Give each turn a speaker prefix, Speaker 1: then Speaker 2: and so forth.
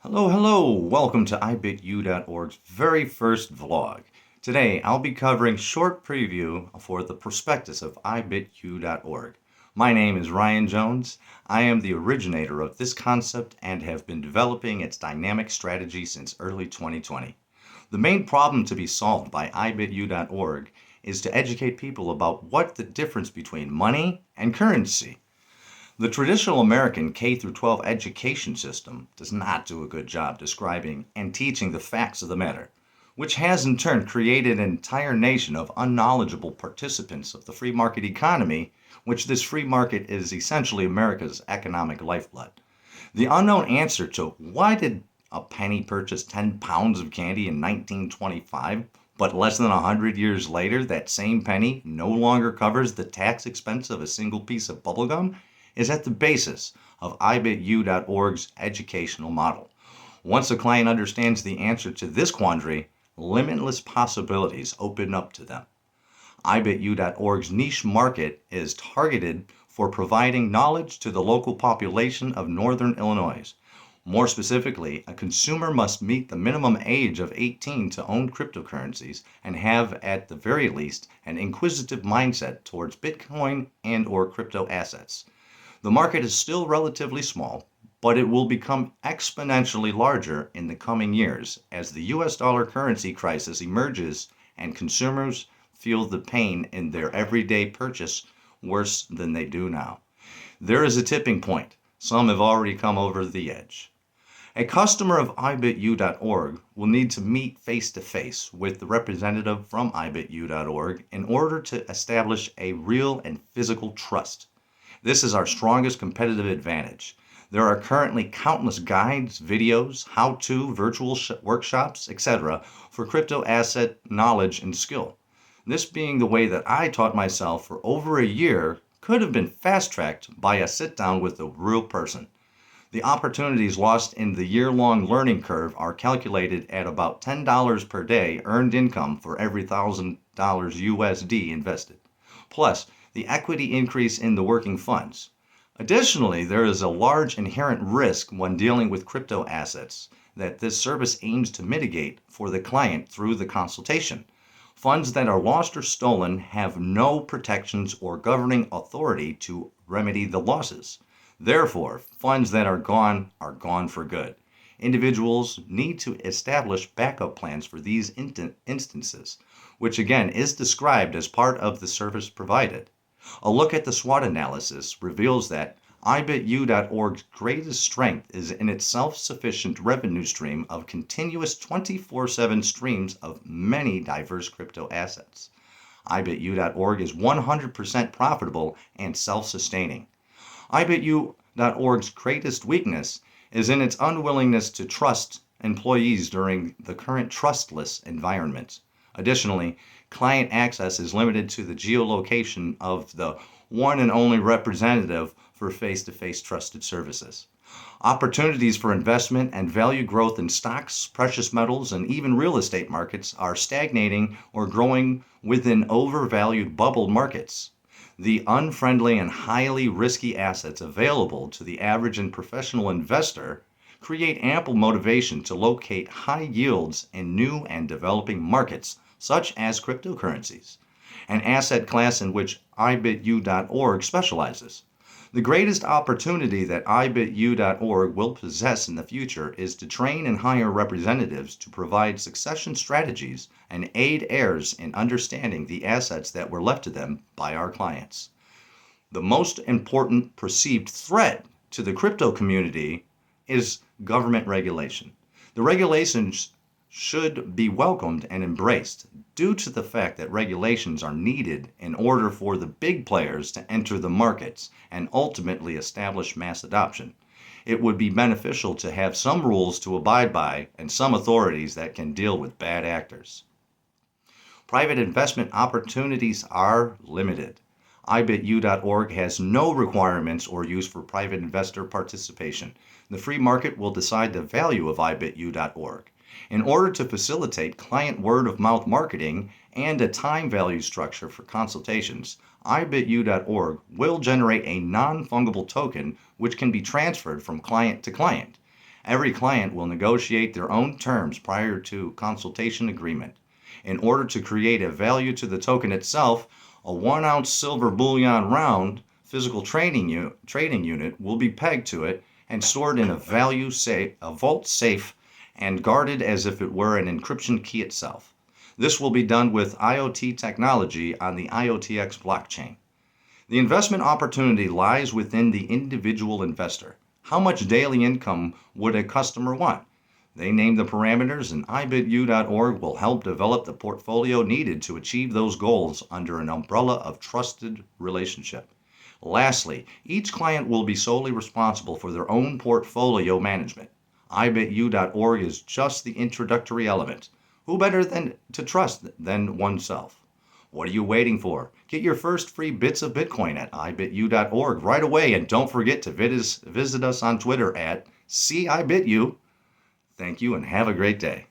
Speaker 1: Hello. Welcome to iBitU.org's very first vlog. Today, I'll be covering short preview for the prospectus of iBitU.org. My name is Ryan Jones. I am the originator of this concept and have been developing its dynamic strategy since early 2020. The main problem to be solved by iBitU.org is to educate people about what the difference between money and currency. The traditional American K-12 education system does not do a good job describing and teaching the facts of the matter, which has in turn created an entire nation of unknowledgeable participants of the free market economy, which this free market is essentially America's economic lifeblood. The unknown answer to why did a penny purchase 10 pounds of candy in 1925, but less than 100 years later that same penny no longer covers the tax expense of a single piece of bubblegum, is at the basis of iBitU.org's educational model. Once a client understands the answer to this quandary, limitless possibilities open up to them. iBitU.org's niche market is targeted for providing knowledge to the local population of Northern Illinois. More specifically, a consumer must meet the minimum age of 18 to own cryptocurrencies and have, at the very least, an inquisitive mindset towards Bitcoin and/or crypto assets. The market is still relatively small, but it will become exponentially larger in the coming years as the US dollar currency crisis emerges and consumers feel the pain in their everyday purchase worse than they do now. There is a tipping point. Some have already come over the edge. A customer of iBitU.org will need to meet face-to-face with the representative from iBitU.org in order to establish a real and physical trust. This is our strongest competitive advantage. There are currently countless guides, videos, how-to, virtual workshops, etc. for crypto asset knowledge and skill. This being the way that I taught myself for over a year could have been fast-tracked by a sit-down with a real person. The opportunities lost in the year-long learning curve are calculated at about $10 per day earned income for every $1,000 USD invested. Plus, the equity increase in the working funds. Additionally, there is a large inherent risk when dealing with crypto assets that this service aims to mitigate for the client through the consultation. Funds that are lost or stolen have no protections or governing authority to remedy the losses. Therefore, funds that are gone for good. Individuals need to establish backup plans for these instances, which again is described as part of the service provided. A look at the SWOT analysis reveals that iBitU.org's greatest strength is in its self-sufficient revenue stream of continuous 24/7 streams of many diverse crypto assets. iBitU.org is 100% profitable and self-sustaining. iBitU.org's greatest weakness is in its unwillingness to trust employees during the current trustless environment. Additionally, client access is limited to the geolocation of the one and only representative for face-to-face trusted services. Opportunities for investment and value growth in stocks, precious metals, and even real estate markets are stagnating or growing within overvalued bubble markets. The unfriendly and highly risky assets available to the average and professional investor create ample motivation to locate high yields in new and developing markets, such as cryptocurrencies, an asset class in which iBitU.org specializes. The greatest opportunity that iBitU.org will possess in the future is to train and hire representatives to provide succession strategies and aid heirs in understanding the assets that were left to them by our clients. The most important perceived threat to the crypto community is government regulation. The regulations should be welcomed and embraced due to the fact that regulations are needed in order for the big players to enter the markets and ultimately establish mass adoption. It would be beneficial to have some rules to abide by and some authorities that can deal with bad actors. Private investment opportunities are limited. iBitU.org has no requirements or use for private investor participation. The free market will decide the value of iBitU.org. In order to facilitate client word-of-mouth marketing and a time value structure for consultations, iBitU.org will generate a non-fungible token which can be transferred from client to client. Every client will negotiate their own terms prior to consultation agreement. In order to create a value to the token itself, a 1-ounce silver bullion round physical trading unit will be pegged to it and stored in a vault safe and guarded as if it were an encryption key itself. This will be done with IoT technology on the IOTX blockchain. The investment opportunity lies within the individual investor. How much daily income would a customer want? They name the parameters, and IBitU.org will help develop the portfolio needed to achieve those goals under an umbrella of trusted relationship. Lastly, each client will be solely responsible for their own portfolio management. IBitU.org is just the introductory element. Who better to trust than oneself? What are you waiting for? Get your first free bits of Bitcoin at IBitU.org right away, and don't forget to visit us on Twitter at CIBitU. Thank you and have a great day.